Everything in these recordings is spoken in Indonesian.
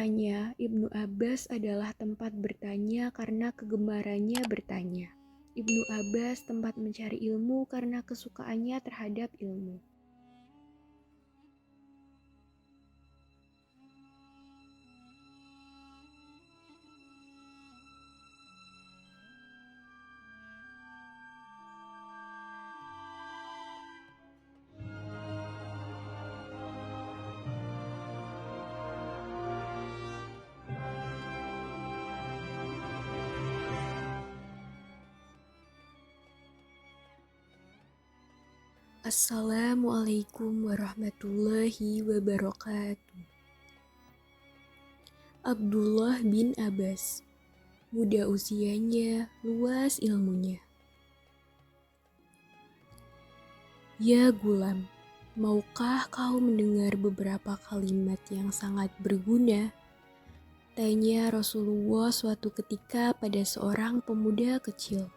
Katanya, Ibnu Abbas adalah tempat bertanya karena kegemarannya bertanya. Ibnu Abbas tempat mencari ilmu karena kesukaannya terhadap ilmu. Assalamualaikum warahmatullahi wabarakatuh. Abdullah bin Abbas, muda usianya, luas ilmunya. Ya gulam, maukah kau mendengar beberapa kalimat yang sangat berguna? Tanya Rasulullah suatu ketika pada seorang pemuda kecil.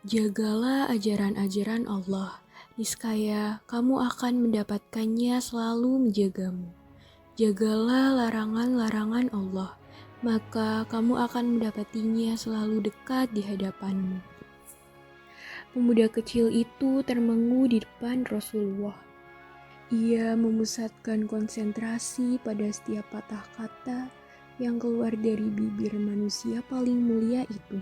Jagalah ajaran-ajaran Allah, niscaya kamu akan mendapatkannya selalu menjagamu. Jagalah larangan-larangan Allah, maka kamu akan mendapatinya selalu dekat di hadapanmu. Pemuda kecil itu termengu di depan Rasulullah. Ia memusatkan konsentrasi pada setiap patah kata yang keluar dari bibir manusia paling mulia itu.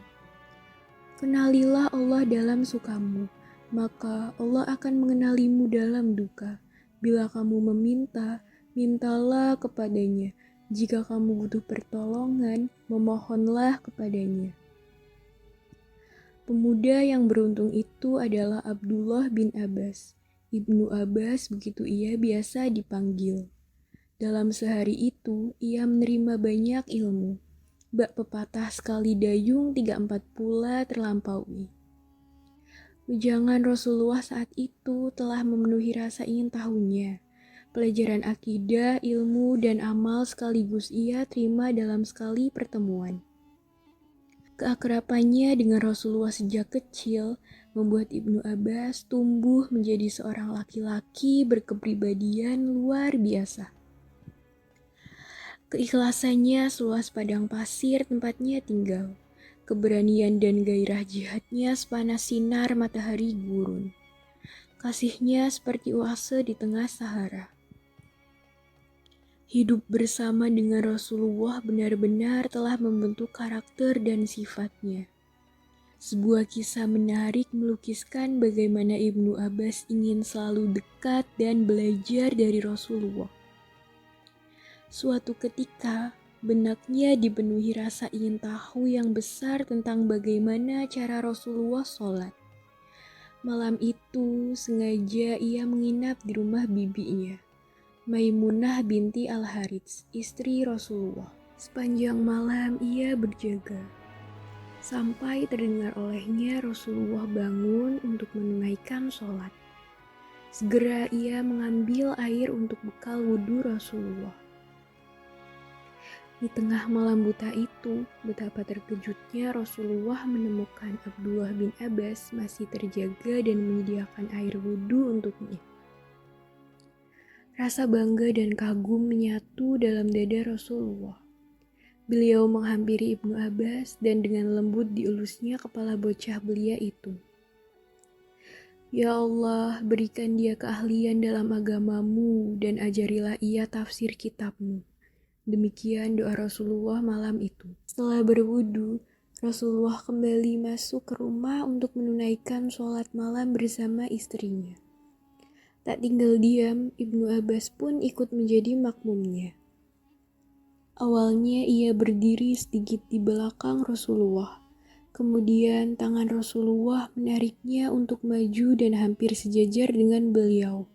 Kenalilah Allah dalam sukamu, maka Allah akan mengenalimu dalam duka. Bila kamu meminta, mintalah kepadanya. Jika kamu butuh pertolongan, memohonlah kepadanya. Pemuda yang beruntung itu adalah Abdullah bin Abbas. Ibnu Abbas begitu ia biasa dipanggil. Dalam sehari itu, ia menerima banyak ilmu. Bak pepatah sekali dayung 3/4 pula terlampaui. Ujangan Rasulullah saat itu telah memenuhi rasa ingin tahunya. Pelajaran akidah, ilmu, dan amal sekaligus ia terima dalam sekali pertemuan. Keakrabannya dengan Rasulullah sejak kecil membuat Ibnu Abbas tumbuh menjadi seorang laki-laki berkepribadian luar biasa. Keikhlasannya seluas padang pasir tempatnya tinggal. Keberanian dan gairah jihadnya sepanas sinar matahari gurun. Kasihnya seperti oase di tengah Sahara. Hidup bersama dengan Rasulullah benar-benar telah membentuk karakter dan sifatnya. Sebuah kisah menarik melukiskan bagaimana Ibnu Abbas ingin selalu dekat dan belajar dari Rasulullah. Suatu ketika, benaknya dipenuhi rasa ingin tahu yang besar tentang bagaimana cara Rasulullah sholat. Malam itu, sengaja ia menginap di rumah bibinya, Maimunah binti Al-Harits, istri Rasulullah. Sepanjang malam ia berjaga, sampai terdengar olehnya Rasulullah bangun untuk menunaikan sholat. Segera ia mengambil air untuk bekal wudhu Rasulullah. Di tengah malam buta itu, betapa terkejutnya Rasulullah menemukan Abdullah bin Abbas masih terjaga dan menyediakan air wudhu untuknya. Rasa bangga dan kagum menyatu dalam dada Rasulullah. Beliau menghampiri Ibnu Abbas dan dengan lembut diulusnya kepala bocah belia itu. Ya Allah, berikan dia keahlian dalam agamamu dan ajarilah ia tafsir kitabmu. Demikian doa Rasulullah malam itu. Setelah berwudu, Rasulullah kembali masuk ke rumah untuk menunaikan sholat malam bersama istrinya. Tak tinggal diam, Ibnu Abbas pun ikut menjadi makmumnya. Awalnya ia berdiri sedikit di belakang Rasulullah. Kemudian tangan Rasulullah menariknya untuk maju dan hampir sejajar dengan beliau.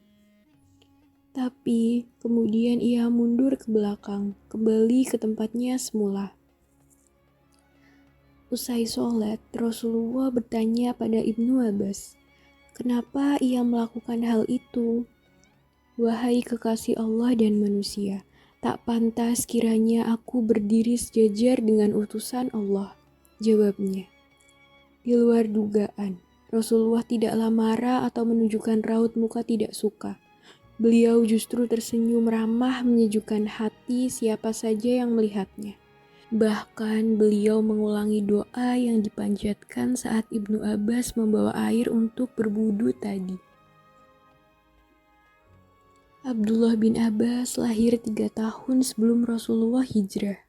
Tapi kemudian ia mundur ke belakang, kembali ke tempatnya semula. Usai sholat, Rasulullah bertanya pada Ibnu Abbas, kenapa ia melakukan hal itu? Wahai kekasih Allah dan manusia, tak pantas kiranya aku berdiri sejajar dengan utusan Allah. Jawabnya. Di luar dugaan, Rasulullah tidaklah marah atau menunjukkan raut muka tidak suka. Beliau justru tersenyum ramah menyejukkan hati siapa saja yang melihatnya. Bahkan beliau mengulangi doa yang dipanjatkan saat Ibnu Abbas membawa air untuk berwudu tadi. Abdullah bin Abbas lahir 3 tahun sebelum Rasulullah hijrah.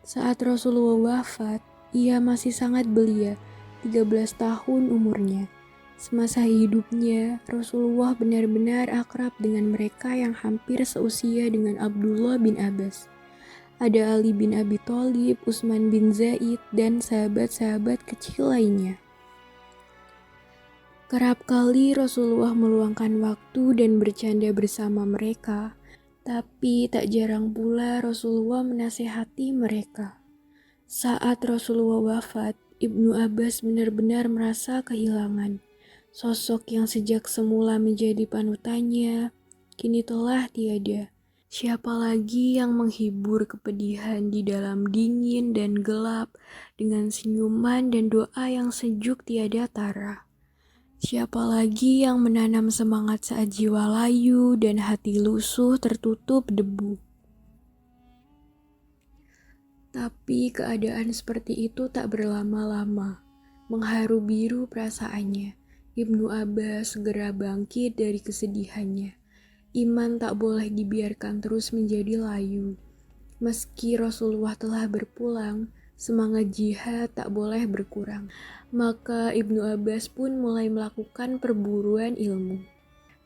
Saat Rasulullah wafat, ia masih sangat belia, 13 tahun umurnya. Semasa hidupnya, Rasulullah benar-benar akrab dengan mereka yang hampir seusia dengan Abdullah bin Abbas. Ada Ali bin Abi Thalib, Utsman bin Zaid, dan sahabat-sahabat kecil lainnya. Kerap kali Rasulullah meluangkan waktu dan bercanda bersama mereka, tapi tak jarang pula Rasulullah menasehati mereka. Saat Rasulullah wafat, Ibnu Abbas benar-benar merasa kehilangan. Sosok yang sejak semula menjadi panutannya, kini telah tiada. Siapa lagi yang menghibur kepedihan di dalam dingin dan gelap dengan senyuman dan doa yang sejuk tiada tara? Siapa lagi yang menanam semangat saat jiwa layu dan hati lusuh tertutup debu? Tapi keadaan seperti itu tak berlama-lama. Mengharu biru perasaannya. Ibnu Abbas segera bangkit dari kesedihannya. Iman tak boleh dibiarkan terus menjadi layu. Meski Rasulullah telah berpulang, semangat jihad tak boleh berkurang. Maka Ibnu Abbas pun mulai melakukan perburuan ilmu.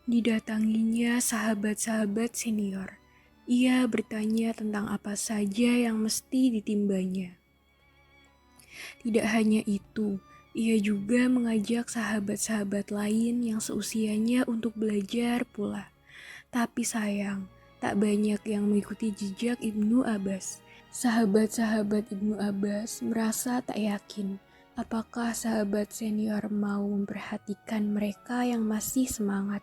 Didatanginya sahabat-sahabat senior. Ia bertanya tentang apa saja yang mesti ditimbanya. Tidak hanya itu, ia juga mengajak sahabat-sahabat lain yang seusianya untuk belajar pula. Tapi sayang, tak banyak yang mengikuti jejak Ibnu Abbas. Sahabat-sahabat Ibnu Abbas merasa tak yakin apakah sahabat senior mau memperhatikan mereka yang masih semangat.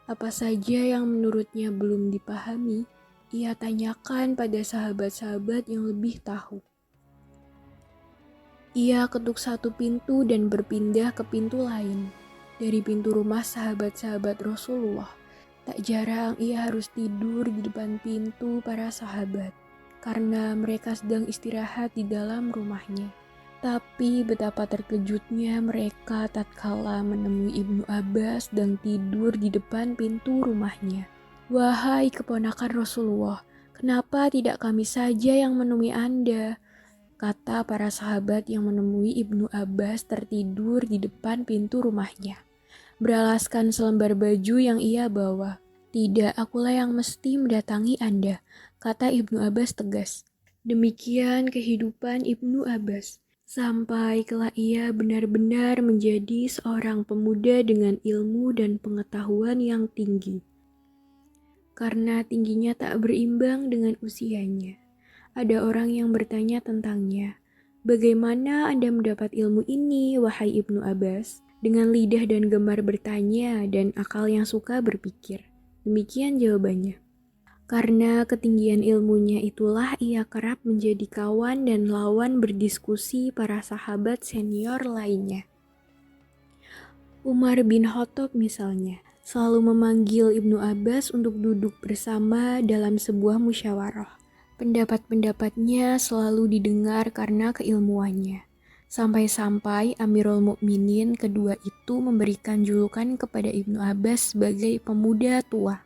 Apa saja yang menurutnya belum dipahami, ia tanyakan pada sahabat-sahabat yang lebih tahu. Ia ketuk satu pintu dan berpindah ke pintu lain. Dari pintu rumah sahabat-sahabat Rasulullah, tak jarang ia harus tidur di depan pintu para sahabat, karena mereka sedang istirahat di dalam rumahnya. Tapi betapa terkejutnya mereka tatkala menemui Ibnu Abbas sedang tidur di depan pintu rumahnya. "Wahai keponakan Rasulullah, kenapa tidak kami saja yang menemui Anda?" kata para sahabat yang menemui Ibnu Abbas tertidur di depan pintu rumahnya, beralaskan selembar baju yang ia bawa. "Tidak, akulah yang mesti mendatangi Anda," kata Ibnu Abbas tegas. Demikian kehidupan Ibnu Abbas, sampai kelak ia benar-benar menjadi seorang pemuda dengan ilmu dan pengetahuan yang tinggi. Karena tingginya tak berimbang dengan usianya. Ada orang yang bertanya tentangnya. "Bagaimana Anda mendapat ilmu ini, wahai Ibnu Abbas?" Dengan lidah dan gemar bertanya dan akal yang suka berpikir. Demikian jawabannya. Karena ketinggian ilmunya itulah ia kerap menjadi kawan dan lawan berdiskusi para sahabat senior lainnya. Umar bin Khattab misalnya, selalu memanggil Ibnu Abbas untuk duduk bersama dalam sebuah musyawarah. Pendapat-pendapatnya selalu didengar karena keilmuannya. Sampai-sampai Amirul Mukminin kedua itu memberikan julukan kepada Ibnu Abbas sebagai pemuda tua.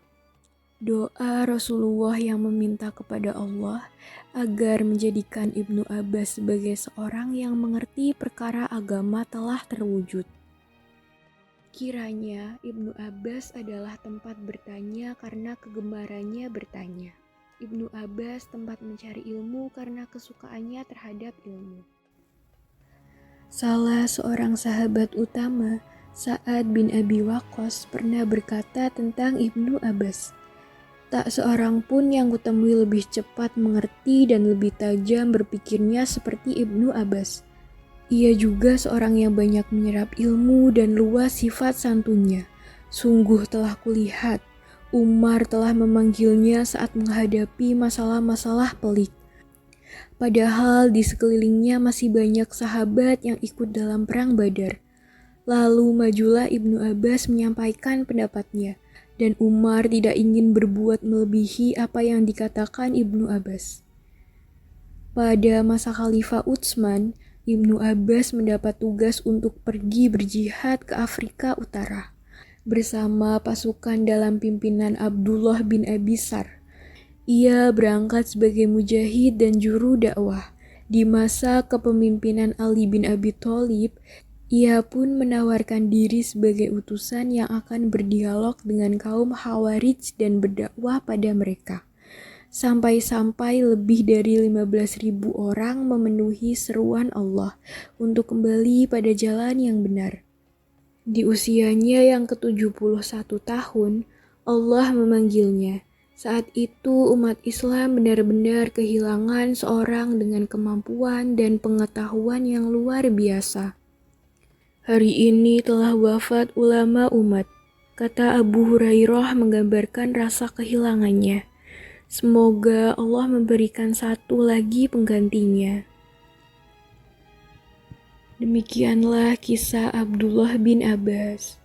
Doa Rasulullah yang meminta kepada Allah agar menjadikan Ibnu Abbas sebagai seorang yang mengerti perkara agama telah terwujud. Kiranya Ibnu Abbas adalah tempat bertanya karena kegemarannya bertanya. Ibnu Abbas tempat mencari ilmu karena kesukaannya terhadap ilmu. Salah seorang sahabat utama, Sa'ad bin Abi Waqqas, pernah berkata tentang Ibnu Abbas, "Tak seorang pun yang kutemui lebih cepat mengerti dan lebih tajam berpikirnya seperti Ibnu Abbas. Ia juga seorang yang banyak menyerap ilmu dan luas sifat santunnya. Sungguh telah kulihat Umar telah memanggilnya saat menghadapi masalah-masalah pelik. Padahal di sekelilingnya masih banyak sahabat yang ikut dalam perang Badar. Lalu majulah Ibnu Abbas menyampaikan pendapatnya. dan Umar tidak ingin berbuat melebihi apa yang dikatakan Ibnu Abbas. Pada masa Khalifah Utsman, Ibnu Abbas mendapat tugas untuk pergi berjihad ke Afrika Utara bersama pasukan dalam pimpinan Abdullah bin Abi Sar. Ia berangkat sebagai mujahid dan juru dakwah. Di masa kepemimpinan Ali bin Abi Thalib, ia pun menawarkan diri sebagai utusan yang akan berdialog dengan kaum Khawarij dan berdakwah pada mereka. Sampai-sampai lebih dari 15.000 orang memenuhi seruan Allah untuk kembali pada jalan yang benar. Di usianya yang ke-71 tahun, Allah memanggilnya. Saat itu umat Islam benar-benar kehilangan seorang dengan kemampuan dan pengetahuan yang luar biasa. Hari ini telah wafat ulama umat, kata Abu Hurairah menggambarkan rasa kehilangannya. Semoga Allah memberikan satu lagi penggantinya. Demikianlah kisah Abdullah bin Abbas.